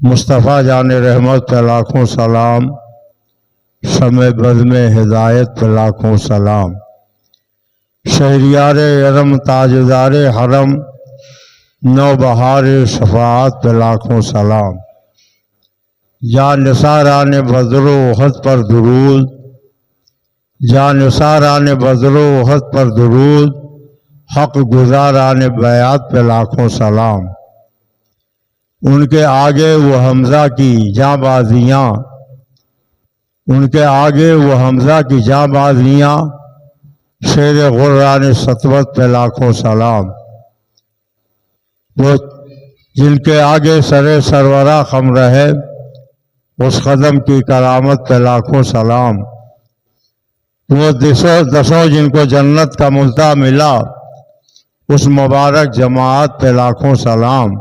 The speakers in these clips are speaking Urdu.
مصطفیٰ جان رحمت پہ لاکھوں سلام، شمع بز میں ہدایت پہ لاکھوں سلام، شہریار ارم تاجدار حرم، نو بہار شفاعت پہ لاکھوں سلام، جا نثاران بدر و احد پر درود، جا نثاران بدر و احد پر درود، حق گزاران بیعت پہ لاکھوں سلام، ان کے آگے وہ حمزہ کی جاں بازیاں، ان کے آگے وہ حمزہ کی جاں بازیاں، شیر غران سطوت پہ لاکھوں سلام، وہ جن کے آگے سرورہ خم رہے، اس قدم کی کرامت پہ لاکھوں سلام، وہ دسوں جن کو جنت کا ملتا ملا، اس مبارک جماعت پہ لاکھوں سلام،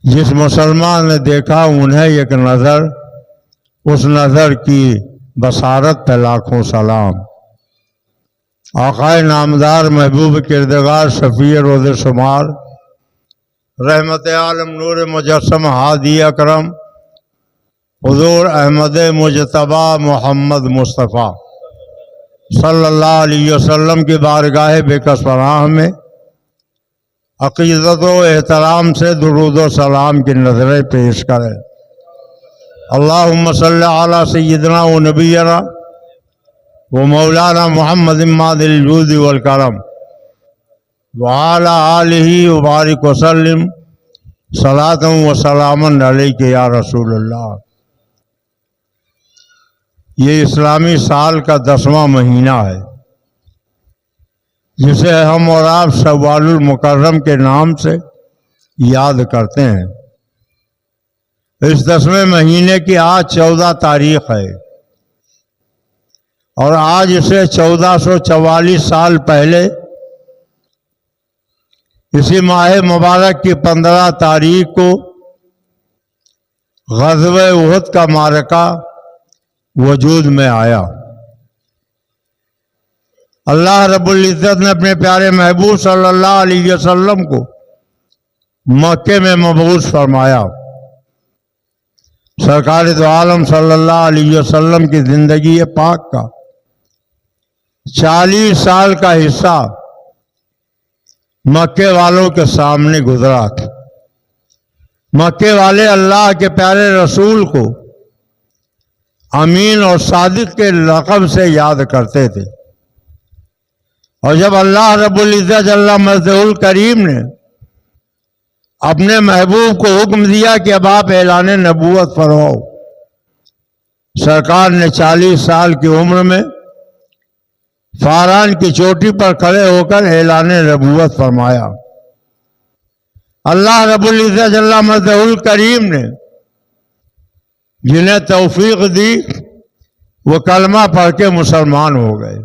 جس مسلمان نے دیکھا انہیں ایک نظر، اس نظر کی بصارت پہ لاکھوں سلام، آقائے نامدار محبوب کردگار شفیع روز شمار، رحمت عالم نور مجسم ہادی اکرم، حضور احمد مجتبی محمد مصطفیٰ صلی اللہ علیہ وسلم کی بارگاہ بکس پناہ میں عقیدت و احترام سے درود و سلام کی نظریں پیش کریں۔ اللہم صلی علی سیدنا و نبینا و مولانا محمد ماد الجود والکرم وعلی آلہ وبارک وسلم صلاۃ و سلاما علیک یا رسول اللہ۔ یہ اسلامی سال کا 10واں مہینہ ہے، جسے ہم اور آپ شوال المکرم کے نام سے یاد کرتے ہیں۔ اس 10ویں مہینے کی آج 14 تاریخ ہے، اور آج سے 1444 سال پہلے اسی ماہ مبارک کی 15 تاریخ کو غزوہ احد کا معرکہ وجود میں آیا۔ اللہ رب العزت نے اپنے پیارے محبوب صلی اللہ علیہ وسلم کو مکے میں مبعوث فرمایا۔ سرکار دو عالم صلی اللہ علیہ وسلم کی زندگی پاک کا 40 سال کا حصہ مکے والوں کے سامنے گزرا تھا۔ مکے والے اللہ کے پیارے رسول کو امین اور صادق کے لقب سے یاد کرتے تھے، اور جب اللہ رب العزت جل مجدہ الکریم نے اپنے محبوب کو حکم دیا کہ اب آپ اعلان نبوت فرماؤ، سرکار نے 40 سال کی عمر میں فاران کی چوٹی پر کھڑے ہو کر اعلان نبوت فرمایا۔ اللہ رب العزت جل مجدہ الکریم نے جنہیں توفیق دی، وہ کلمہ پڑھ کے مسلمان ہو گئے۔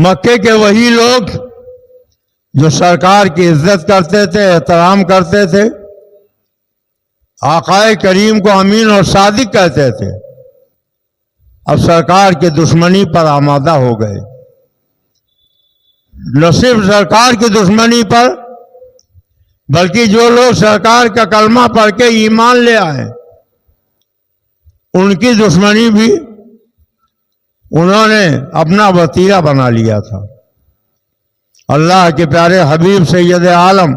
مکے کے وہی لوگ جو سرکار کی عزت کرتے تھے، احترام کرتے تھے، آقائے کریم کو امین اور صادق کہتے تھے، اب سرکار کی دشمنی پر آمادہ ہو گئے۔ نہ صرف سرکار کی دشمنی پر، بلکہ جو لوگ سرکار کا کلمہ پڑھ کے ایمان لے آئے، ان کی دشمنی بھی انہوں نے اپنا وتیرہ بنا لیا تھا۔ اللہ کے پیارے حبیب سید عالم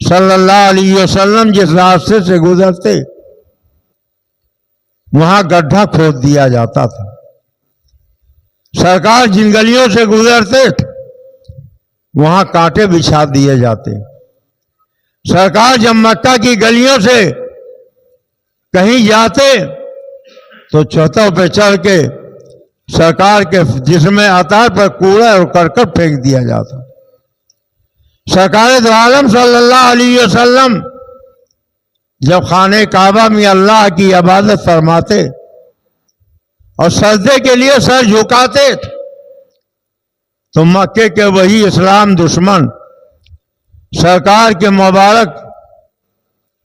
صلی اللہ علیہ وسلم جس راستے سے گزرتے، وہاں گڈھا کھود دیا جاتا تھا۔ سرکار جن گلیوں سے گزرتے وہاں کانٹے بچھا دیے جاتے۔ سرکار جب مکہ کی گلیوں سے کہیں جاتے تو چھتوں پہ چڑھ کے سرکار کے جسم اطہر پر کوڑا اور کرکٹ پھینک دیا جاتا۔ سرکار دو عالم صلی اللہ علیہ وسلم جب خانہ کعبہ میں اللہ کی عبادت فرماتے اور سجدے کے لیے سر جھکاتے تو مکے کے وہی اسلام دشمن سرکار کے مبارک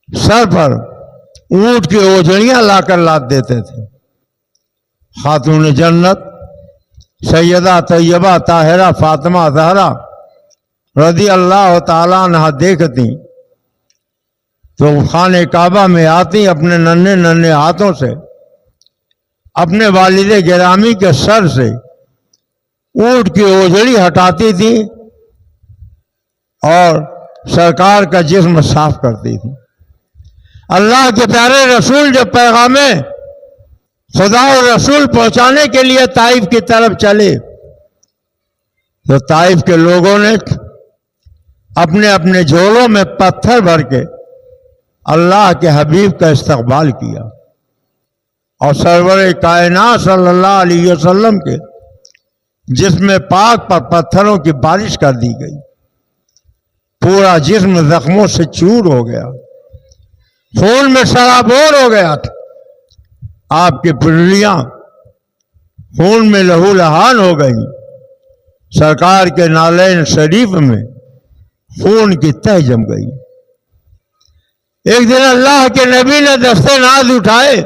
سر پر اونٹ کی اوجڑیاں لا کر لاد دیتے تھے۔ خاتون جنت سیدہ طیبہ طاہرہ فاطمہ زہرا رضی اللہ تعالیٰ عنہا دیکھتی تو خانہ کعبہ میں آتی اپنے ننھے ننھے ہاتھوں سے اپنے والد گرامی کے سر سے اونٹ کی اوجڑی ہٹاتی تھی اور سرکار کا جسم صاف کرتی تھی۔ اللہ کے پیارے رسول جب پیغام خدا اور رسول پہنچانے کے لیے طائف کی طرف چلے تو طائف کے لوگوں نے اپنے اپنے جھولوں میں پتھر بھر کے اللہ کے حبیب کا استقبال کیا اور سرور کائنات صلی اللہ علیہ وسلم کے جسم پاک پر پتھروں کی بارش کر دی گئی۔ پورا جسم زخموں سے چور ہو گیا، خون میں سرابور ہو گیا تھا۔ آپ کی پنڈلیاں خون میں لہو لہان ہو گئیں۔ سرکار کے نالین شریف میں خون کی تہ جم گئی۔ ایک دن اللہ کے نبی نے دستے ناز اٹھائے،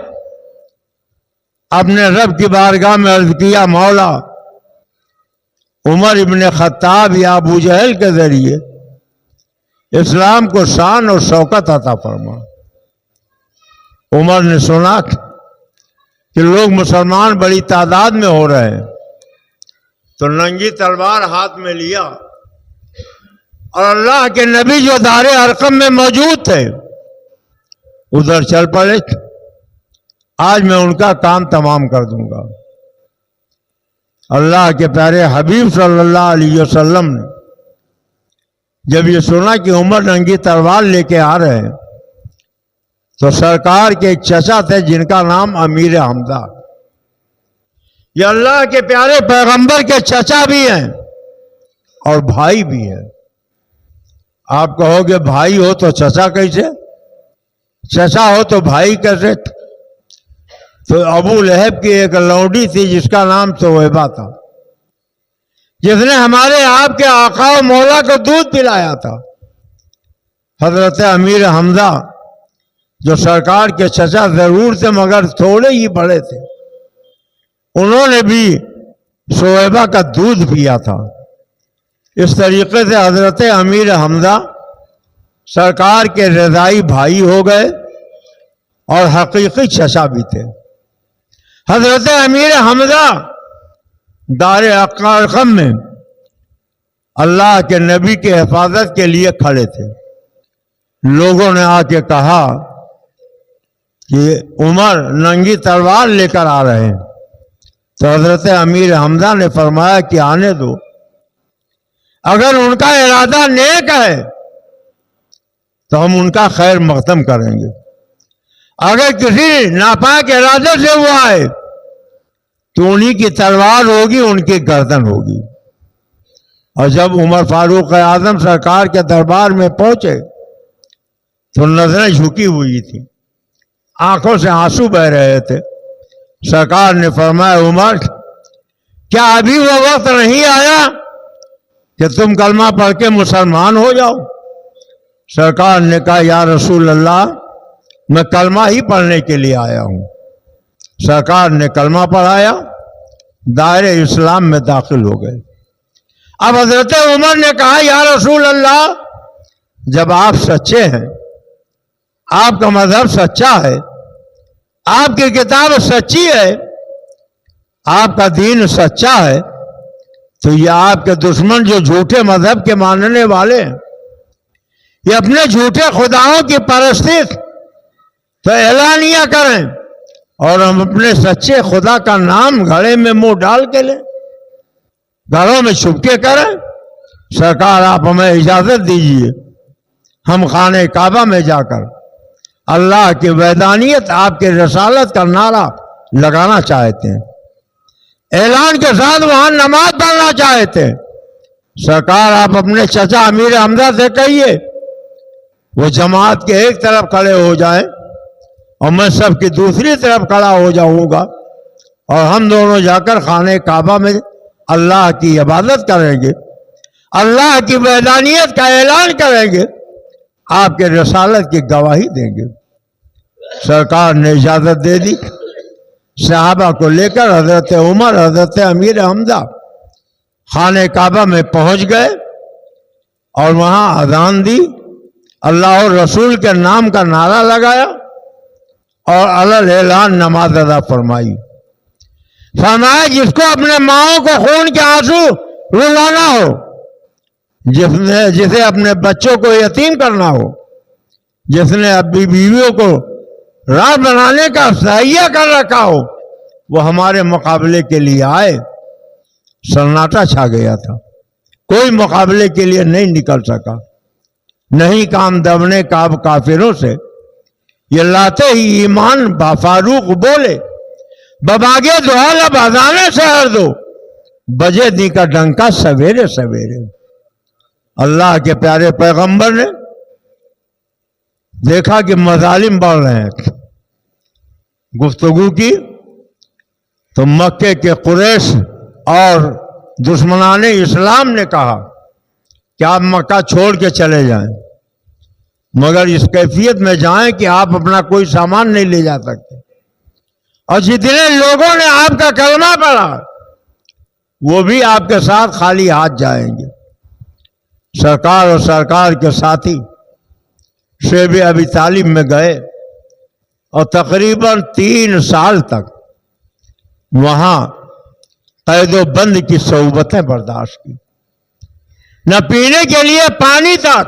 اپنے رب کی بارگاہ میں عرض کیا، مولا عمر ابن خطاب یا ابو جہل کے ذریعے اسلام کو شان اور شوکت عطا فرما۔ عمر نے سنا کہ لوگ مسلمان بڑی تعداد میں ہو رہے ہیں تو ننگی تلوار ہاتھ میں لیا اور اللہ کے نبی جو دار ارقم میں موجود تھے ادھر چل پڑے۔ آج میں ان کا کام تمام کر دوں گا۔ اللہ کے پیارے حبیب صلی اللہ علیہ وسلم نے جب یہ سنا کہ عمر ننگی تلوار لے کے آ رہے ہیں تو سرکار کے ایک چچا تھے جن کا نام امیر حمزہ، یہ اللہ کے پیارے پیغمبر کے چچا بھی ہیں اور بھائی بھی ہیں۔ آپ کہو گے بھائی ہو تو چچا کیسے، چچا ہو تو بھائی کیسے؟ تو ابو لہب کی ایک لونڈی تھی جس کا نام سویبہ تھا، جس نے ہمارے آپ کے آقا و مولا کو دودھ پلایا تھا۔ حضرت امیر حمزہ جو سرکار کے چچا ضرور تھے مگر تھوڑے ہی بڑے تھے، انہوں نے بھی سویبہ کا دودھ پیا تھا۔ اس طریقے سے حضرت امیر حمزہ سرکار کے رضائی بھائی ہو گئے اور حقیقی چچا بھی تھے۔ حضرت امیر حمزہ دار ارقم میں اللہ کے نبی کے حفاظت کے لیے کھڑے تھے۔ لوگوں نے آ کے کہا کہ عمر ننگی تلوار لے کر آ رہے ہیں، تو حضرت امیر حمزہ نے فرمایا کہ آنے دو، اگر ان کا ارادہ نیک ہے تو ہم ان کا خیر مقدم کریں گے، اگر کسی ناپاک ارادے سے وہ آئے تو انہی کی تلوار ہوگی، ان کی گردن ہوگی۔ اور جب عمر فاروق اعظم سرکار کے دربار میں پہنچے تو نظریں جھکی ہوئی تھی، آنکھوں سے آنسو بہ رہے تھے۔ سرکار نے فرمایا، عمر کیا ابھی وہ وقت نہیں آیا کہ تم کلمہ پڑھ کے مسلمان ہو جاؤ؟ سرکار نے کہا، یا رسول اللہ میں کلمہ ہی پڑھنے کے لیے آیا ہوں۔ سرکار نے کلمہ پڑھایا، دائرے اسلام میں داخل ہو گئے۔ اب حضرت عمر نے کہا، یا رسول اللہ جب آپ سچے ہیں، آپ کا مذہب سچا ہے، آپ کی کتاب سچی ہے، آپ کا دین سچا ہے، تو یہ آپ کے دشمن جو جھوٹے مذہب کے ماننے والے ہیں، یہ اپنے جھوٹے خداؤں کی پرستی تو اعلانیہ کریں اور ہم اپنے سچے خدا کا نام گھڑے میں منہ ڈال کے لیں، گھروں میں چھپ کے کریں۔ سرکار آپ ہمیں اجازت دیجیے، ہم خانہ کعبہ میں جا کر اللہ کی وحدانیت، آپ کے رسالت کا نعرہ لگانا چاہتے ہیں، اعلان کے ساتھ وہاں نماز پڑھنا چاہتے ہیں۔ سرکار آپ اپنے چچا امیر حمزہ سے کہیے وہ جماعت کے ایک طرف کھڑے ہو جائیں اور میں سب کی دوسری طرف کھڑا ہو جاؤں گا، اور ہم دونوں جا کر خانہ کعبہ میں اللہ کی عبادت کریں گے، اللہ کی وحدانیت کا اعلان کریں گے، آپ کے رسالت کی گواہی دیں گے۔ سرکار نے اجازت دے دی۔ صحابہ کو لے کر حضرت عمر، حضرت امیر حمزہ خانہ کعبہ میں پہنچ گئے اور وہاں اذان دی اللہ اور رسول کے نام کا نعرہ لگایا اور علل اعلان نماز ادا فرمائی. فرمایا جس کو اپنے ماؤں کو خون کے آنسو رلانا ہو، جسے اپنے بچوں کو یتیم کرنا ہو، جس نے اپنی بیویوں کو راہ بنانے کا سہیا کر رکھا ہو، وہ ہمارے مقابلے کے لیے آئے. سناٹا چھا گیا تھا، کوئی مقابلے کے لیے نہیں نکل سکا. نہیں کام دبنے کا اب کافروں سے، یہ لاتے ہی ایمان با فاروق بولے، بباگے دوحال اب اذانے شہر دو، بجے دی کا ڈنکا سویرے سویرے. اللہ کے پیارے پیغمبر نے دیکھا کہ مظالم بڑھ رہے ہیں، گفتگو کی تو مکے کے قریش اور دشمنان اسلام نے کہا کہ آپ مکہ چھوڑ کے چلے جائیں، مگر اس کیفیت میں جائیں کہ آپ اپنا کوئی سامان نہیں لے جا سکتے، اور جتنے لوگوں نے آپ کا کلمہ پڑھا وہ بھی آپ کے ساتھ خالی ہاتھ جائیں گے. سرکار اور سرکار کے ساتھی شعب ابی طالب میں گئے اور تقریباً 3 سال تک وہاں قید و بند کی صعوبتیں برداشت کی. نہ پینے کے لیے پانی تھا،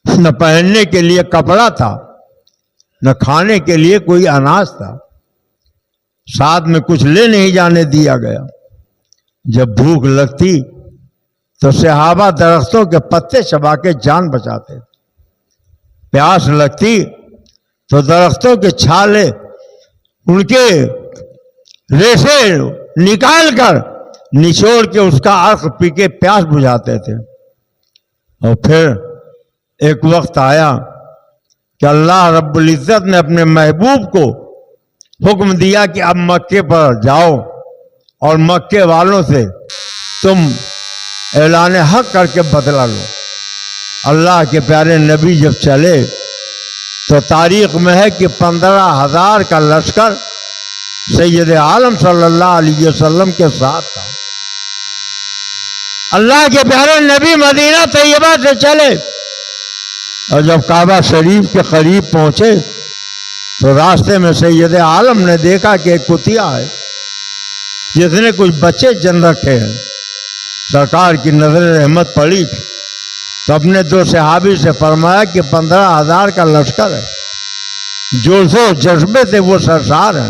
نہ پہننے کے لیے کپڑا تھا، نہ کھانے کے لیے کوئی اناج تھا، ساتھ میں کچھ لے نہیں جانے دیا گیا. جب بھوک لگتی تو صحابہ درختوں کے پتے چبا کے جان بچاتے تھے، پیاس لگتی تو درختوں کے چھالے ان کے ریشے نکال کر نچوڑ کے اس کا عرق پی کے پیاس بجھاتے تھے. اور پھر ایک وقت آیا کہ اللہ رب العزت نے اپنے محبوب کو حکم دیا کہ اب مکے پر جاؤ اور مکے والوں سے تم اعلان حق کر کے بدلہ لو. اللہ کے پیارے نبی جب چلے تو تاریخ میں ہے کہ 15,000 کا لشکر سید عالم صلی اللہ علیہ وسلم کے ساتھ تھا. اللہ کے پیارے نبی مدینہ طیبہ سے چلے اور جب کعبہ شریف کے قریب پہنچے تو راستے میں سید عالم نے دیکھا کہ ایک کتیا ہے جس نے کچھ بچے جن رکھے ہیں. سرکار کی نظر رحمت پڑی تو اپنے 2 صحابی سے فرمایا کہ 15,000 کا لشکر ہے، جوش و جذبے سے وہ سرشار ہیں،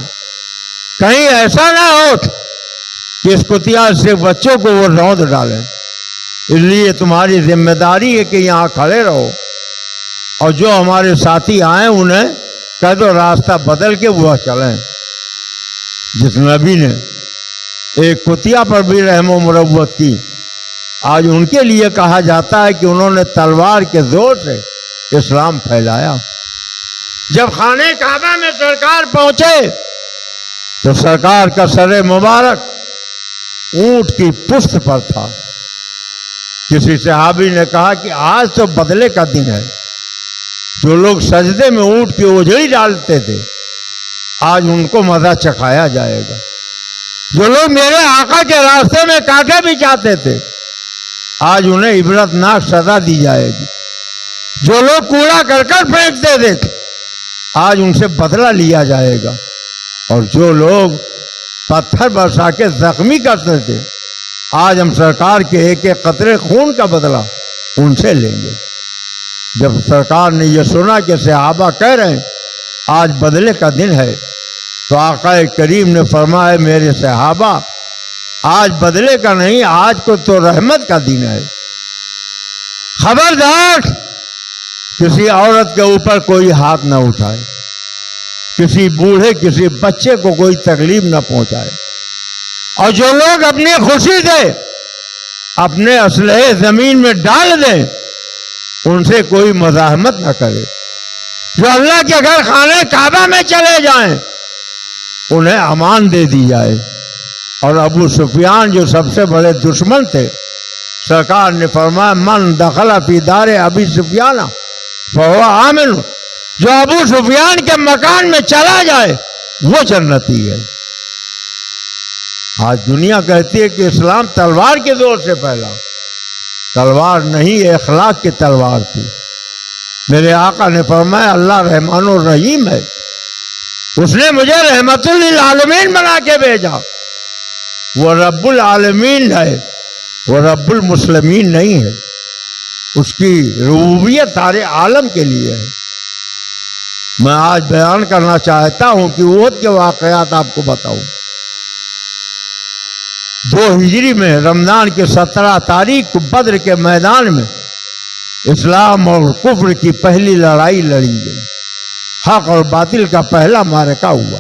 کہیں ایسا نہ ہو کہ اس کتیا سے بچوں کو وہ روند ڈالیں. اس لیے تمہاری ذمہ داری ہے کہ یہاں کھڑے رہو اور جو ہمارے ساتھی آئیں انہیں کہہ دو راستہ بدل کے وہ چلیں. جس نبی نے ایک کتیا پر بھی رحم و مربت کی، آج ان کے لیے کہا جاتا ہے کہ انہوں نے تلوار کے زور سے اسلام پھیلایا. جب خانہ کعبہ میں سرکار پہنچے تو سرکار کا سر مبارک اونٹ کی پشت پر تھا. کسی صحابی نے کہا کہ آج تو بدلے کا دن ہے. جو لوگ سجدے میں اونٹ کی اوجڑی ڈالتے تھے آج ان کو مزہ چکھایا جائے گا. جو لوگ میرے آقا کے راستے میں کانٹے بچھاتے تھے آج انہیں عبرتناک سزا دی جائے گی. جو لوگ کوڑا کرکٹ پھینکتے تھے آج ان سے بدلہ لیا جائے گا، اور جو لوگ پتھر برسا کے زخمی کرتے تھے آج ہم سرکار کے ایک ایک قطرے خون کا بدلہ ان سے لیں گے. جب سرکار نے یہ سنا کہ صحابہ کہہ رہے ہیں آج بدلے کا دن ہے تو آقا کریم نے فرمایا میرے صحابہ آج بدلے کا نہیں، آج کو تو رحمت کا دن ہے. خبردار کسی عورت کے اوپر کوئی ہاتھ نہ اٹھائے، کسی بوڑھے کسی بچے کو کوئی تکلیف نہ پہنچائے، اور جو لوگ اپنی خوشی سے اپنے اسلحے زمین میں ڈال دیں ان سے کوئی مزاحمت نہ کرے. جو اللہ کے گھر خانہ کعبہ میں چلے جائیں انہیں امان دے دی جائے. اور ابو سفیان جو سب سے بڑے دشمن تھے، سرکار نے فرمایا من دخل فی دار ابی سفیان فہو آمن. جو ابو سفیان کے مکان میں چلا جائے وہ جنتی ہے. آج دنیا کہتی ہے کہ اسلام تلوار کے زور سے پھیلا، تلوار نہیں، اخلاق کی تلوار تھی. میرے آقا نے فرمایا اللہ رحمان الرحیم ہے، اس نے مجھے رحمت للعالمین بنا کے بھیجا. وہ رب العالمین ہے، وہ رب المسلمین نہیں ہے. اس کی ربوبیت سارے عالم کے لیے ہے. میں آج بیان کرنا چاہتا ہوں کہ احد کے واقعات آپ کو بتاؤں. 2 ہجری میں رمضان کی 17 تاریخ کو بدر کے میدان میں اسلام اور کفر کی پہلی لڑائی لڑی گئی. حق اور باطل کا پہلا معرکہ ہوا.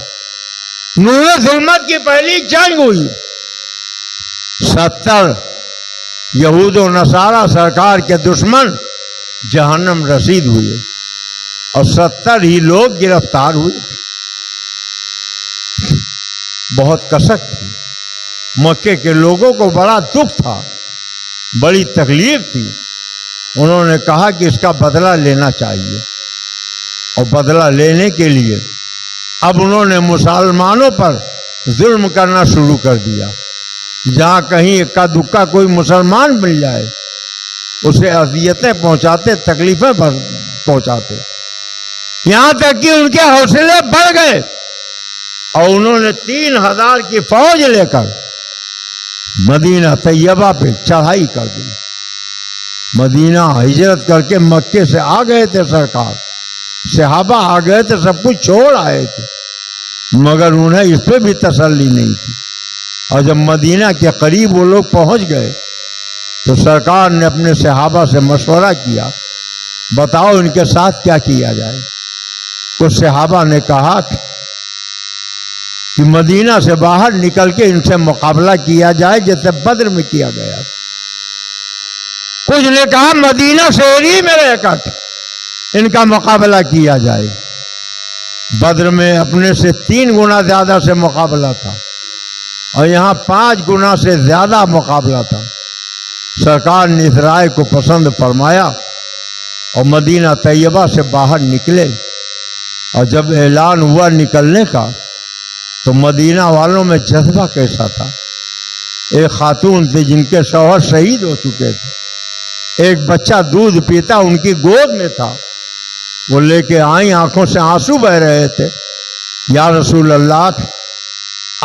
نور ظلمت کی پہلی جنگ ہوئی. 70 یہود و نصارہ سرکار کے دشمن جہنم رسید ہوئے اور 70 ہی لوگ گرفتار ہوئے. بہت کسک تھی. مکے کے لوگوں کو بڑا دکھ تھا، بڑی تکلیف تھی. انہوں نے کہا کہ اس کا بدلہ لینا چاہیے، اور بدلہ لینے کے لیے اب انہوں نے مسلمانوں پر ظلم کرنا شروع کر دیا. جہاں کہیں اکا دکا کوئی مسلمان مل جائے اسے اذیتیں پہنچاتے، تکلیفیں پہنچاتے، یہاں تک کہ ان کے حوصلے بڑھ گئے اور انہوں نے 3000 کی فوج لے کر مدینہ طیبہ پہ چڑھائی کر دی. مدینہ ہجرت کر کے مکے سے آ گئے تھے سرکار، صحابہ آ گئے تھے، سب کچھ چھوڑ آئے تھے، مگر انہیں اس پہ بھی تسلی نہیں تھی. اور جب مدینہ کے قریب وہ لوگ پہنچ گئے تو سرکار نے اپنے صحابہ سے مشورہ کیا، بتاؤ ان کے ساتھ کیا کیا جائے. کچھ صحابہ نے کہا کہ مدینہ سے باہر نکل کے ان سے مقابلہ کیا جائے جیسے بدر میں کیا گیا. کچھ نے کہا مدینہ شہری میں رہ کر ان کا مقابلہ کیا جائے. بدر میں اپنے سے 3 گنا زیادہ سے مقابلہ تھا اور یہاں 5 گنا سے زیادہ مقابلہ تھا. سرکار نے اس رائے کو پسند فرمایا اور مدینہ طیبہ سے باہر نکلے. اور جب اعلان ہوا نکلنے کا تو مدینہ والوں میں جذبہ کیسا تھا. ایک خاتون تھی جن کے شوہر شہید ہو چکے تھے، ایک بچہ دودھ پیتا ان کی گود میں تھا، وہ لے کے آئیں، آنکھوں سے آنسو بہ رہے تھے. یا رسول اللہ،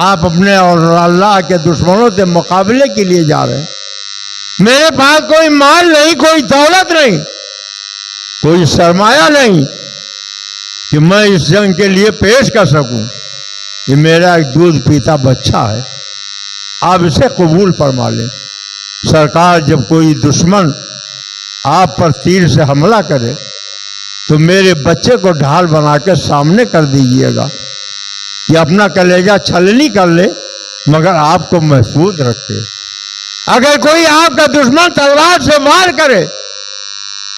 آپ اپنے اور اللہ کے دشمنوں سے مقابلے کے لیے جا رہے ہیں، میرے پاس کوئی مال نہیں، کوئی دولت نہیں، کوئی سرمایہ نہیں کہ میں اس جنگ کے لیے پیش کر سکوں. یہ میرا ایک دودھ پیتا بچہ ہے، آپ اسے قبول فرما لیں. سرکار جب کوئی دشمن آپ پر تیر سے حملہ کرے تو میرے بچے کو ڈھال بنا کے سامنے کر دیجئے گا، یہ اپنا کلیجہ چھلنی کر لے مگر آپ کو محفوظ رکھے. اگر کوئی آپ کا دشمن تلوار سے وار کرے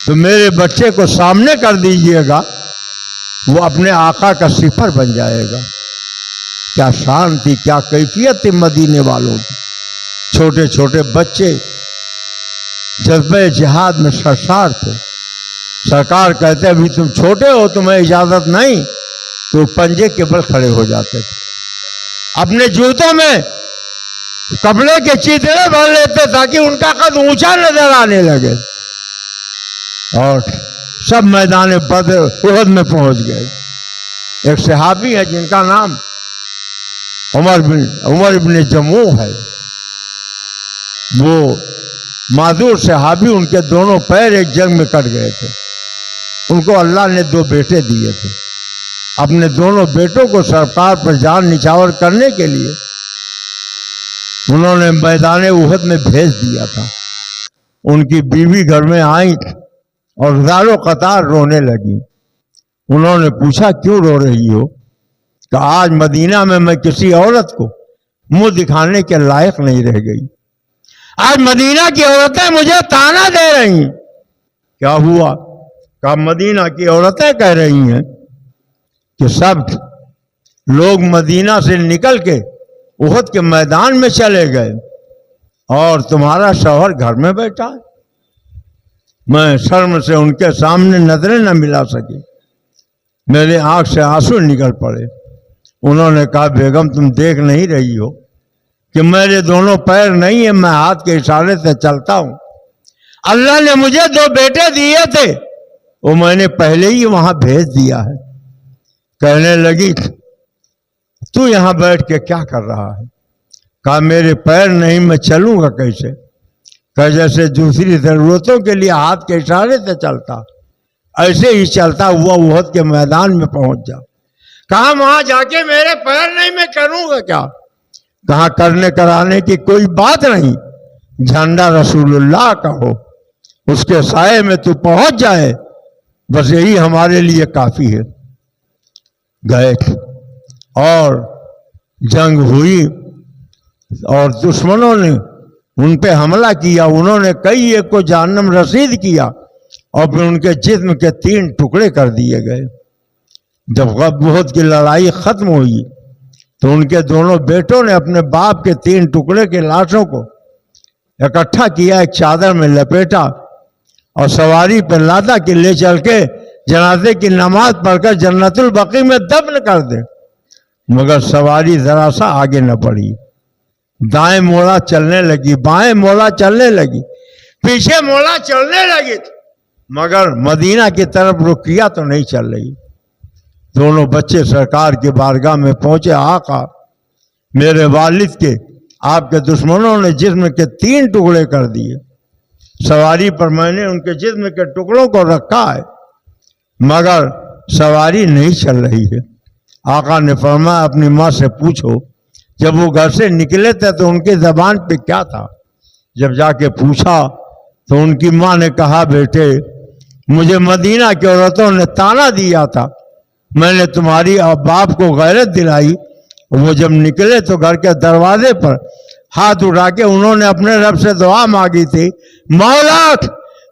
تو میرے بچے کو سامنے کر دیجئے گا، وہ اپنے آقا کا سپر بن جائے گا. کیا شان تھی، کیا کیفیت تھی مدینے والوں کی. چھوٹے چھوٹے بچے جذبہ جہاد میں سرشار تھے. سرکار کہتے ابھی تم چھوٹے ہو، تمہیں اجازت نہیں، تو پنجے کے بل کھڑے ہو جاتے تھے. اپنے جوتوں میں کپڑے کے چیتڑے بھر لیتے تاکہ ان کا قد اونچا نظر آنے لگے. اور سب میدان بدر احد میں پہنچ گئے. ایک صحابی ہے جن کا نام عمر ابن جموح ہے، وہ معذور صحابی، ان کے دونوں پیر ایک جنگ میں کٹ گئے تھے. ان کو اللہ نے 2 بیٹے دیے تھے. اپنے دونوں بیٹوں کو سرکار پر جان نچھاور کرنے کے لیے انہوں نے میدان احد میں بھیج دیا تھا. ان کی بیوی گھر میں آئیں اور زار و قطار رونے لگی. انہوں نے پوچھا کیوں رو رہی ہو؟ کہ آج مدینہ میں کسی عورت کو منہ دکھانے کے لائق نہیں رہ گئی. آج مدینہ کی عورتیں مجھے تانا دے رہی ہیں. کیا ہوا؟ کہ مدینہ کی عورتیں کہہ رہی ہیں کہ سب لوگ مدینہ سے نکل کے احد کے میدان میں چلے گئے اور تمہارا شوہر گھر میں بیٹھا ہے. میں شرم سے ان کے سامنے نظریں نہ ملا سکی، میرے آنکھ سے آنسو نکل پڑے. انہوں نے کہا بیگم تم دیکھ نہیں رہی ہو کہ میرے دونوں پیر نہیں ہیں، میں ہاتھ کے اشارے سے چلتا ہوں. اللہ نے مجھے 2 بیٹے دیے تھے، وہ میں نے پہلے ہی وہاں بھیج دیا ہے۔ کہنے لگی تو یہاں بیٹھ کے کیا کر رہا ہے؟ کہا میرے پیر نہیں، میں چلوں گا کیسے؟ کہ جیسے دوسری ضرورتوں کے لیے ہاتھ کے اشارے سے چلتا ایسے ہی چلتا ہوا احد کے میدان میں پہنچ جا۔ کہا وہاں جا کے میرے پیر نہیں، میں کروں گا کیا؟ کہا کرنے کرانے کی کوئی بات نہیں، جھنڈا رسول اللہ کا ہو، اس کے سائے میں تو پہنچ جائے، بس یہی ہمارے لیے کافی ہے۔ گئے اور جنگ ہوئی اور دشمنوں نے ان پہ حملہ کیا، انہوں نے کئی ایک کو جہنم رسید کیا اور پھر ان کے جسم کے 3 ٹکڑے کر دیے گئے۔ جب احد کی لڑائی ختم ہوئی تو ان کے دونوں بیٹوں نے اپنے باپ کے 3 ٹکڑے کے لاشوں کو اکٹھا کیا، ایک چادر میں لپیٹا اور سواری پہ لادا کے لے چل کے جنازے کی نماز پڑھ کر جنت البقیع میں دفن کر دے۔ مگر سواری ذرا سا آگے نہ بڑھی، دائیں موڑا چلنے لگی، بائیں موڑا چلنے لگی، پیچھے موڑا چلنے لگی، مگر مدینہ کی طرف رخ کیا تو نہیں چل رہی۔ دونوں بچے سرکار کی بارگاہ میں پہنچے، آقا میرے والد کے آپ کے دشمنوں نے جسم کے 3 ٹکڑے کر دیے، سواری پر میں نے ان کے جسم کے ٹکڑوں کو رکھا ہے مگر سواری نہیں چل رہی ہے۔ آقا نے فرمایا اپنی ماں سے پوچھو، جب وہ گھر سے نکلے تھے تو ان کی زبان پہ کیا تھا؟ جب جا کے پوچھا تو ان کی ماں نے کہا بیٹے مجھے مدینہ کی عورتوں نے تانا دیا تھا، میں نے تمہاری باپ کو غیرت دلائی، وہ جب نکلے تو گھر کے دروازے پر ہاتھ اٹھا کے انہوں نے اپنے رب سے دعا مانگی تھی، مولا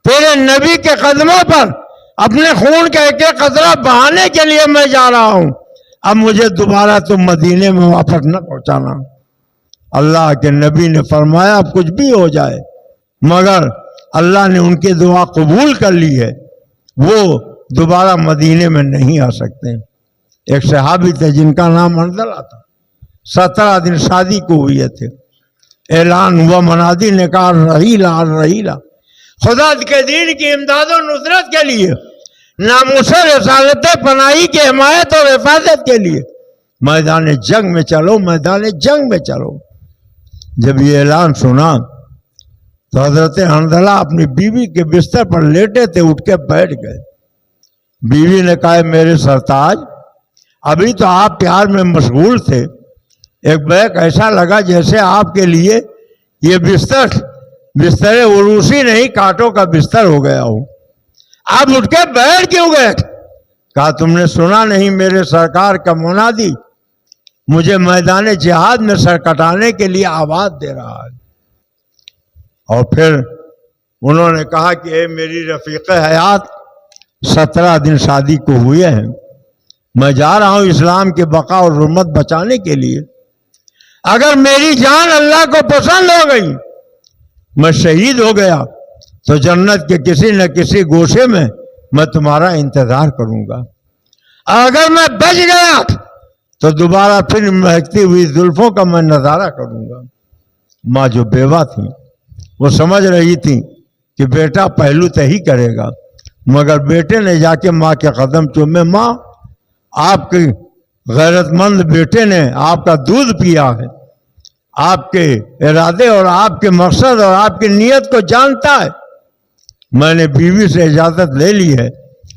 تیرے نبی کے قدموں پر اپنے خون کا ایک ایک قطرہ بہانے کے لیے میں جا رہا ہوں، اب مجھے دوبارہ تم مدینے میں واپس نہ پہنچانا۔ اللہ کے نبی نے فرمایا اب کچھ بھی ہو جائے مگر اللہ نے ان کی دعا قبول کر لی ہے، وہ دوبارہ مدینے میں نہیں آ سکتے۔ ایک صحابی تھے جن کا نام حنظلہ تھا، 17 دن شادی کو ہوئے تھے، اعلان ہوا منادی نے کہا رحیلا رحیلا، خدا کے دین کی امداد و نصرت کے لیے، ناموس رسالت پناہی کی حمایت اور حفاظت کے لیے میدان جنگ میں چلو، میدان جنگ میں چلو۔ جب یہ اعلان سنا تو حضرت حنظلہ اپنی بیوی کے بستر پر لیٹے تھے، اٹھ کے بیٹھ گئے۔ بیوی نے کہا میرے سرتاج ابھی تو آپ پیار میں مشغول تھے، ایک بیک ایسا لگا جیسے آپ کے لیے یہ بستر عروسی نہیں کانٹوں کا بستر ہو گیا ہو، آپ اٹھ کے بیٹھ کیوں گئے؟ کہا تم نے سنا نہیں میرے سرکار کا منادی مجھے میدان جہاد میں سر کٹانے کے لیے آواز دے رہا ہے۔ اور پھر انہوں نے کہا کہ اے میری رفیق حیات، 17 دن شادی کو ہوئے ہیں، میں جا رہا ہوں اسلام کی بقا اور حرمت بچانے کے لیے، اگر میری جان اللہ کو پسند ہو گئی، میں شہید ہو گیا تو جنت کے کسی نہ کسی گوشے میں تمہارا انتظار کروں گا، اگر میں بچ گیا تو دوبارہ پھر مہکتی ہوئی زلفوں کا میں نظارہ کروں گا۔ ماں جو بیوہ تھی وہ سمجھ رہی تھی کہ بیٹا پہلو تہی کرے گا، مگر بیٹے نے جا کے ماں کے قدم چومے، ماں آپ کے غیرت مند بیٹے نے آپ کا دودھ پیا ہے، آپ کے ارادے اور آپ کے مقصد اور آپ کی نیت کو جانتا ہے، میں نے بیوی سے اجازت لے لی ہے،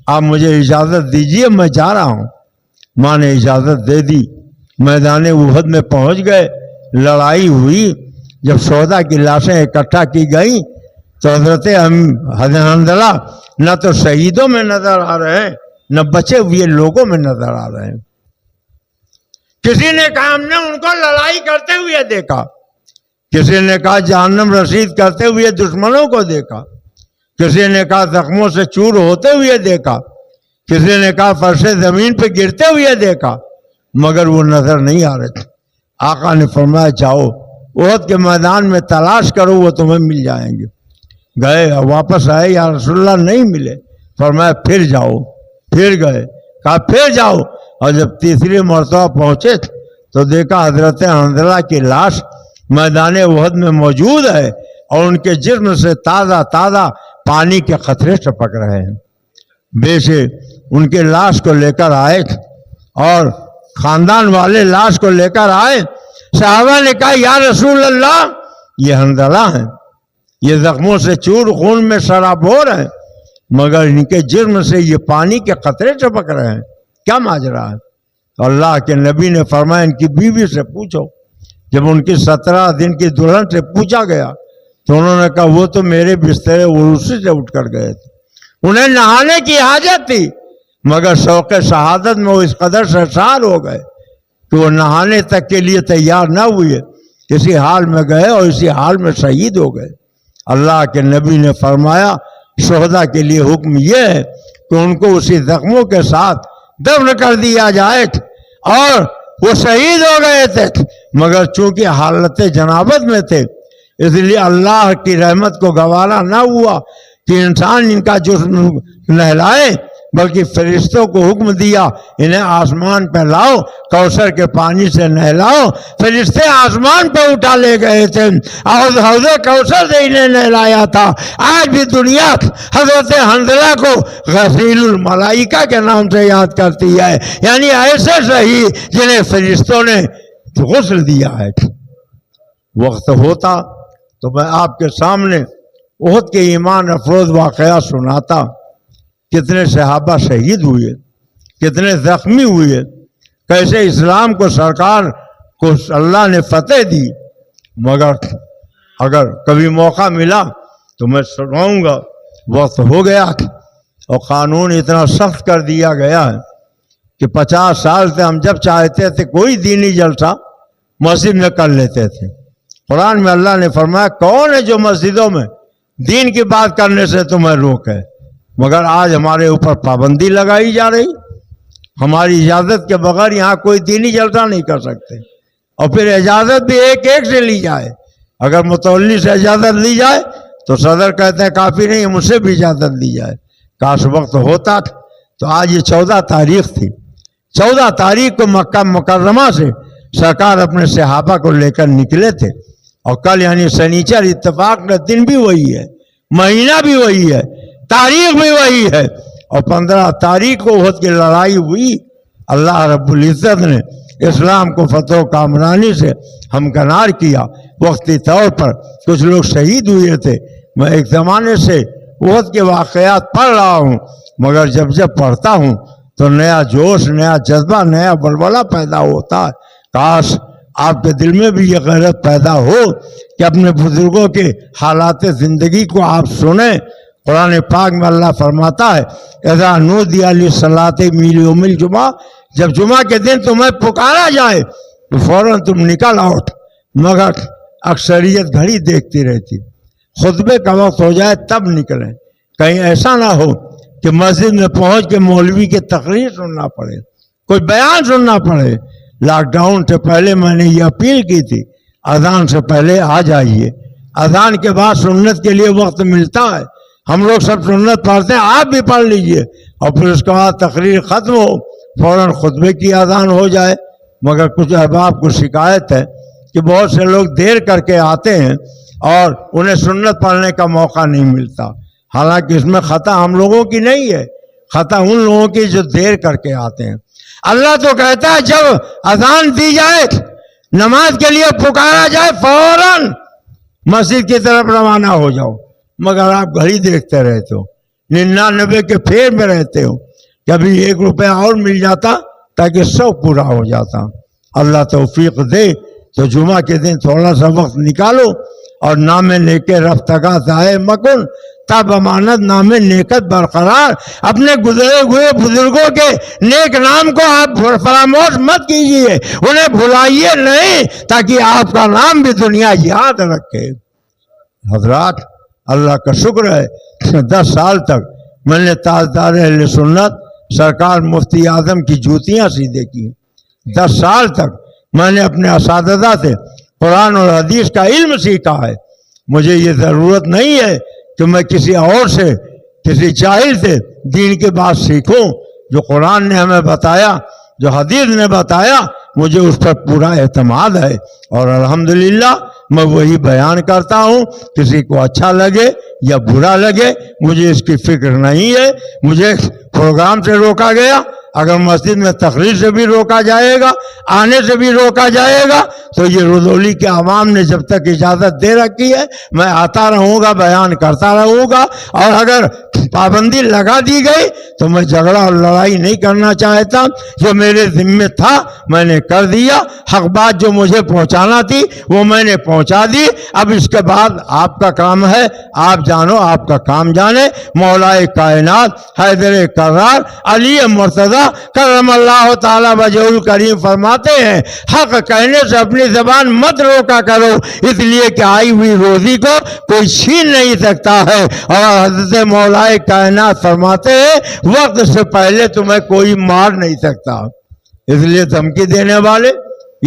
آپ مجھے اجازت دیجئے میں جا رہا ہوں۔ ماں نے اجازت دے دی، میدان احد میں پہنچ گئے، لڑائی ہوئی، جب شہداء کی لاشیں اکٹھا کی گئیں تو حضرت حنظلہ نہ تو شہیدوں میں نظر آ رہے ہیں نہ بچے ہوئے لوگوں میں نظر آ رہے ہیں۔ کسی نے کہا ہم نے ان کو لڑائی کرتے ہوئے دیکھا، کسی نے کہا جہنم رسید کرتے ہوئے دشمنوں کو دیکھا، کسی نے کہا زخموں سے چور ہوتے ہوئے دیکھا، کسی نے کہا فرش زمین پہ گرتے ہوئے دیکھا، مگر وہ نظر نہیں آ رہے تھے۔ آقا نے فرمایا جاؤ احد کے میدان میں تلاش کرو، وہ تمہیں مل جائیں گے۔ گئے واپس آئے، یا رسول اللہ نہیں ملے، فرمایا پھر جاؤ، پھر گئے، کہا پھر جاؤ، اور جب تیسری مرتبہ پہنچے تو دیکھا حضرت حنظلہ کی لاش میدان احد میں موجود ہے اور ان کے جسم سے تازہ تازہ پانی کے قطرے ٹپک رہے ہیں۔ بیچے ان کے لاش کو لے کر آئے اور خاندان والے لاش کو لے کر آئے. صحابہ نے کہا یا رسول اللہ یہ حنظلہ ہیں, یہ زخموں سے چور خون میں سرابور ہیں, مگر ان کے جرم سے یہ پانی کے قطرے ٹپک رہے ہیں, کیا ماجرا ہے؟ اللہ کے نبی نے فرمایا ان کی بیوی سے پوچھو. جب ان کی 17 دن کی دلہن سے پوچھا گیا تو انہوں نے کہا وہ تو میرے بسترے عروسی سے اٹھ کر گئے تھے, انہیں نہانے کی حاجت تھی مگر شوق شہادت میں وہ اس قدر سرشار ہو گئے کہ وہ نہانے تک کے لیے تیار نہ ہوئے, اسی حال میں گئے اور اسی حال میں شہید ہو گئے. اللہ کے نبی نے فرمایا شہداء کے لیے حکم یہ ہے کہ ان کو اسی زخموں کے ساتھ دفن کر دیا جائے, اور وہ شہید ہو گئے تھے مگر چونکہ حالت جنابت میں تھے اس لیے اللہ کی رحمت کو گوارا نہ ہوا کہ انسان ان کا جسم نہلائے, بلکہ فرشتوں کو حکم دیا انہیں آسمان پہ لاؤ, کوثر کے پانی سے نہلاؤ. فرشتے آسمان پہ اٹھا لے گئے تھے اور حوض کوثر سے انہیں نہلایا تھا. آج بھی دنیا حضرت حنظلہ کو غسیل الملائکہ کے نام سے یاد کرتی ہے, یعنی ایسے شہید جنہیں فرشتوں نے غسل دیا ہے. وقت ہوتا تو میں آپ کے سامنے احد کے ایمان افروز واقعہ سناتا. کتنے صحابہ شہید ہوئے, کتنے زخمی ہوئے, کیسے اسلام کو سرکار کو اللہ نے فتح دی. مگر اگر کبھی موقع ملا تو میں سناؤں گا. وقت ہو گیا اور قانون اتنا سخت کر دیا گیا ہے کہ 50 سال سے ہم جب چاہتے تھے کوئی دینی جلسہ مسجد میں کر لیتے تھے. قرآن میں اللہ نے فرمایا کون ہے جو مسجدوں میں دین کی بات کرنے سے تمہیں روکے, مگر آج ہمارے اوپر پابندی لگائی جا رہی. ہماری اجازت کے بغیر یہاں کوئی دینی جلسہ نہیں کر سکتے, اور پھر اجازت بھی ایک ایک سے لی جائے. اگر متولی سے اجازت لی جائے تو صدر کہتے ہیں کافی نہیں, مجھ سے بھی اجازت لی جائے. کاش وقت ہوتا تو آج یہ 14 تاریخ تھی. 14 تاریخ کو مکہ مکرمہ سے سرکار اپنے صحابہ کو لے کر نکلے تھے, اور کل یعنی سنیچر اتفاق کا دن بھی وہی ہے, مہینہ بھی وہی ہے, تاریخ بھی وہی ہے. اور 15 تاریخ کو احد کی لڑائی ہوئی. اللہ رب العزت نے اسلام کو فتح و کامرانی سے ہمکنار کیا. وقتی طور پر کچھ لوگ شہید ہوئے تھے. میں ایک زمانے سے احد کے واقعات پڑھ رہا ہوں, مگر جب جب پڑھتا ہوں تو نیا جوش, نیا جذبہ, نیا بلبلہ پیدا ہوتا ہے. کاش آپ کے دل میں بھی یہ غیرت پیدا ہو کہ اپنے بزرگوں کے حالات زندگی کو آپ سنیں. قرآن پاک میں اللہ فرماتا ہے اذا نودی للصلاۃ من یوم الجمعہ, جب جمعہ کے دن تمہیں پکارا جائے تو فوراً تم نکل آؤ. مگر اکثریت گھڑی دیکھتی رہتی, خطبے کا وقت ہو جائے تب نکلیں. کہیں ایسا نہ ہو کہ مسجد میں پہنچ کے مولوی کی تقریر سننا پڑے, کوئی بیان سننا پڑے. لاک ڈاؤن سے پہلے میں نے یہ اپیل کی تھی اذان سے پہلے آ جائیے, اذان کے بعد سنت کے لیے وقت ملتا ہے. ہم لوگ سب سنت پڑھتے ہیں, آپ بھی پڑھ لیجئے, اور پھر اس کے بعد تقریر ختم ہو فوراً خطبے کی اذان ہو جائے. مگر کچھ احباب کو شکایت ہے کہ بہت سے لوگ دیر کر کے آتے ہیں اور انہیں سنت پڑھنے کا موقع نہیں ملتا. حالانکہ اس میں خطا ہم لوگوں کی نہیں ہے, خطا ان لوگوں کی جو دیر کر کے آتے ہیں. اللہ تو کہتا ہے جب اذان دی جائے, نماز کے لیے پکارا جائے, فوراً مسجد کی طرف روانہ ہو جاؤ. مگر آپ گھڑی دیکھتے رہتے ہو, 99 کے پھیر میں رہتے ہو. کبھی 1 روپیہ اور مل جاتا تاکہ 100 پورا ہو جاتا. اللہ توفیق دے تو جمعہ کے دن تھوڑا سا وقت نکالو اور نام نیک رفتگاہ ضائع مکن, تب امانت نام نیکت برقرار. اپنے گزرے ہوئے بزرگوں کے نیک نام کو آپ فراموش مت کیجیے, انہیں بھلائیے نہیں تاکہ آپ کا نام بھی دنیا یاد رکھے. حضرات اللہ کا شکر ہے 10 سال تک میں نے تاجدار اہل سنت سرکار مفتی اعظم کی جوتیاں سیدھے کی. 10 سال تک میں نے اپنے اساتذہ سے قرآن اور حدیث کا علم سیکھا ہے. مجھے یہ ضرورت نہیں ہے کہ میں کسی اور سے, کسی جاہل سے دین کی بات سیکھوں. جو قرآن نے ہمیں بتایا, جو حدیث نے بتایا, مجھے اس پر پورا اعتماد ہے, اور الحمدللہ میں وہی بیان کرتا ہوں. کسی کو اچھا لگے یا برا لگے مجھے اس کی فکر نہیں ہے. مجھے پروگرام سے روکا گیا، اگر مسجد میں تقریر سے بھی روکا جائے گا، آنے سے بھی روکا جائے گا، تو یہ رضولی کے عوام نے جب تک اجازت دے رکھی ہے میں آتا رہوں گا، بیان کرتا رہوں گا. اور اگر پابندی لگا دی گئی تو میں جھگڑا اور لڑائی نہیں کرنا چاہتا. جو میرے ذمے تھا میں نے کر دیا، حق بات جو مجھے پہنچانا تھی وہ میں نے پہنچا دی. اب اس کے بعد آپ کا کام ہے، آپ جانو، آپ کا کام جانے. مولائے کائنات حیدر کرار علی مرتضی کرم اللہ تعالی وجہ الکریم فرماتے ہیں حق کہنے سے اپنی زبان مت روکا کرو، اس لیے کہ آئی ہوئی روزی کو کوئی چھین نہیں سکتا ہے. اور حضرت مولائے کائنات فرماتے ہیں وقت سے پہلے تمہیں کوئی مار نہیں سکتا. اس لیے دھمکی دینے والے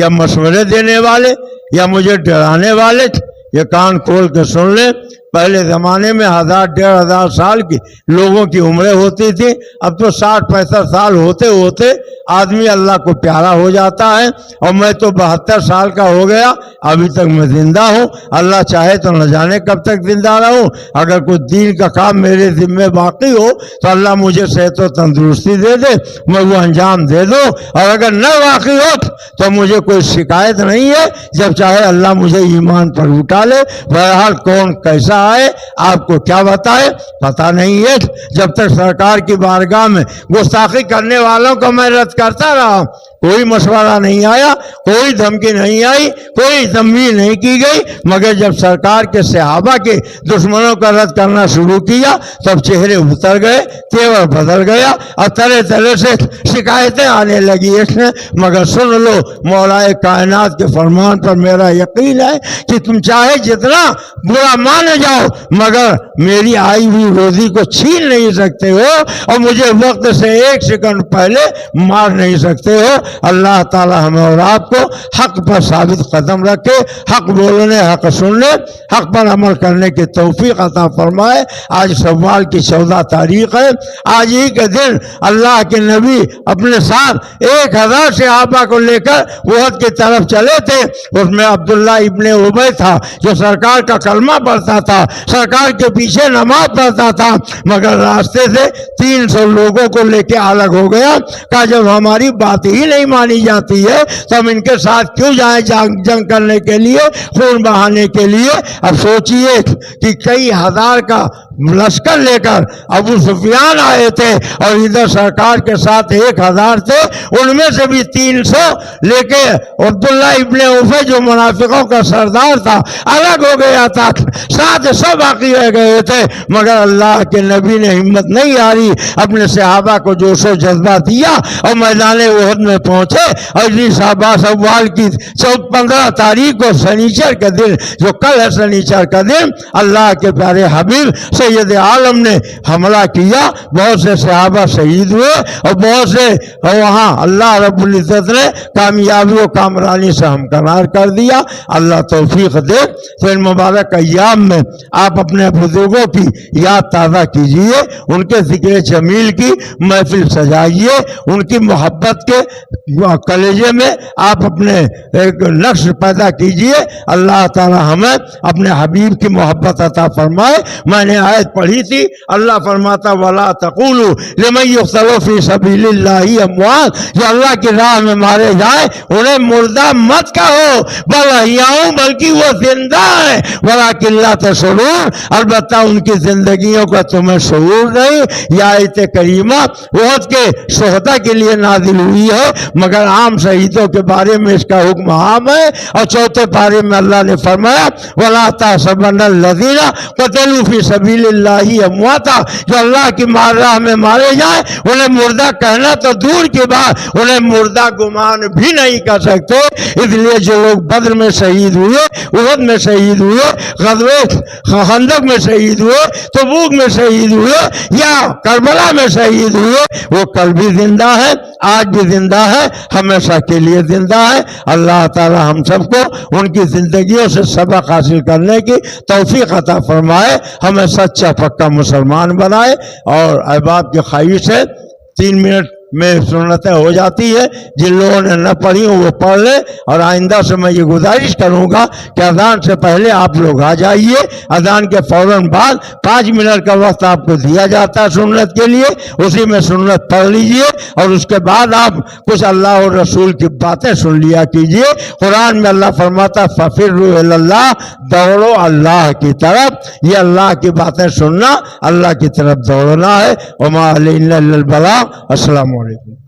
یا مشورے دینے والے یا مجھے ڈرانے والے یہ کان کھول کے سن لیں. پہلے زمانے میں 1000-1500 سال کی لوگوں کی عمریں ہوتی تھی، اب تو 60-65 سال ہوتے ہوتے آدمی اللہ کو پیارا ہو جاتا ہے. اور میں تو 72 سال کا ہو گیا، ابھی تک میں زندہ ہوں. اللہ چاہے تو نہ جانے کب تک زندہ رہوں. اگر کوئی دین کا کام میرے ذمے باقی ہو تو اللہ مجھے صحت و تندرستی دے دے، میں وہ انجام دے دوں. اور اگر نہ واقعی ہو تو مجھے کوئی شکایت نہیں ہے، جب چاہے اللہ مجھے ایمان پر اٹھا لے. بہرحال کون کیسا آئے آپ کو کیا بتائے پتہ نہیں ہے. جب تک سرکار کی بارگاہ میں گستاخی کرنے والوں کو میں رد کرتا رہا، کوئی مشورہ نہیں آیا، کوئی دھمکی نہیں آئی، کوئی تنبیہ نہیں کی گئی. مگر جب سرکار کے صحابہ کے دشمنوں کا رد کرنا شروع کیا تب چہرے اتر گئے، تیور بدل گیا اور طرح طرح سے شکایتیں آنے لگی. مگر سن لو مولائے کائنات کے فرمان پر میرا یقین ہے کہ تم چاہے جتنا برا مانے جاؤ مگر میری آئی ہوئی روزی کو چھین نہیں سکتے ہو اور مجھے وقت سے ایک سیکنڈ پہلے مار نہیں سکتے ہو. اللہ تعالی ہمیں اور آپ کو حق پر ثابت قدم رکھے، حق بولنے، حق سننے، حق پر عمل کرنے کی توفیق عطا فرمائے. آج شوال کی 14 تاریخ ہے. آج ہی کے دن اللہ کے نبی اپنے ساتھ 1000 صحابہ کو لے کر احد کی طرف چلے تھے. اس میں عبداللہ ابن ابی تھا جو سرکار کا کلمہ پڑھتا تھا، سرکار کے پیچھے نماز پڑھتا تھا. مگر راستے سے 300 لوگوں کو لے کے الگ ہو گیا. کہا جب ہماری بات ہی نہیں مانی جاتی ہے تو ہم ان کے ساتھ کیوں جائیں جنگ کرنے کے لیے، خون بہانے کے لیے. اب سوچئے کہ کئی ہزار کا لشکر لے کر ابو سفیان آئے تھے اور ادھر سرکار کے ساتھ 1000 تھے، ان میں سے بھی 300 لے کے عبداللہ ابن ابی جو منافقوں کا سردار تھا الگ ہو گیا تھا. ساتھ سب باقی رہ گئے تھے. مگر اللہ کے نبی نے ہمت نہیں ہاری، اپنے صحابہ کو جوش و جذبہ دیا اور میدان احد میں پہنچے. اور شوال کی 15 تاریخ کو شنیچر کے دن، جو کل ہے شنیچر کا دن، اللہ کے پیارے حبیب سید عالم نے حملہ کیا. بہت سے صحابہ شہید ہوئے اور بہت سے وہاں اللہ رب العزت نے کامیابی و کامرانی سے ہمکنار کر دیا. اللہ توفیق دے. تو ان مبارک ایام میں آپ اپنے بزرگوں کی یاد تازہ کیجئے، ان کے ذکر جمیل کی محفل سجائیے، ان کی محبت کے کلیجے میں آپ اپنے ایک نقش پیدا کیجئے. اللہ تعالی ہمیں اپنے حبیب کی محبت عطا فرمائے. میں نے آیت پڑھی تھی، اللہ فرماتا وَلَا تَقُولُوا لِمَن يُقْتَلُ فِي سَبِيلِ اللَّهِ أَمْوَاتٌ، جو اللہ کی راہ میں مارے جائیں انہیں مردہ مت کہو، بل احیاء، بلکہ وہ زندہ ہیں، وَلَٰكِن لَّا تَشْعُرُونَ، البتہ ان کی زندگیوں کا تمہیں شعور نہیں. یہ آیت کریمہ احد کے شہداء کے لیے نازل ہوئی ہے، مگر عام شہیدوں کے بارے میں اس کا حکم عام ہے. اور 4 پارے میں اللہ نے فرمایا وَلَا تَحْسَبَنَّ الَّذِينَ قُتِلُوا فِي سَبِيلِ اللَّهِ أَمْوَاتًا، جو اللہ کی راہ میں مارے جائیں انہیں مردہ کہنا تو دور کی بات، انہیں مردہ گمان بھی نہیں کر سکتے. اس لیے جو لوگ بدر میں شہید ہوئے، احد میں شہید ہوئے، غزوہ خندق میں شہید ہوئے، تبوک میں شہید ہوئے یا کربلا میں شہید ہوئے، وہ کل بھی زندہ ہے، آج بھی زندہ ہے، ہمیشہ کے لیے زندہ ہے. اللہ تعالی ہم سب کو ان کی زندگیوں سے سبق حاصل کرنے کی توفیق عطا فرمائے، ہمیں سچا پکا مسلمان بنائے. اور احباب کی خواہش ہے 3 منٹ میں سنتیں ہو جاتی ہے. جن لوگوں نے نہ پڑھی ہوں وہ پڑھ لے. اور آئندہ سے میں یہ گزارش کروں گا کہ اذان سے پہلے آپ لوگ آ جائیے. اذان کے فوراً بعد 5 منٹ کا وقت آپ کو دیا جاتا ہے سنت کے لیے, اسی میں سنت پڑھ لیجئے اور اس کے بعد آپ کچھ اللہ اور رسول کی باتیں سن لیا کیجئے. قرآن میں اللہ فرماتا ففروا الی اللہ, دوڑو اللہ کی طرف. یہ اللہ کی باتیں سننا, اللہ کی طرف دوڑنا ہے. وما علینا الا البلاغ. السلام علیکم.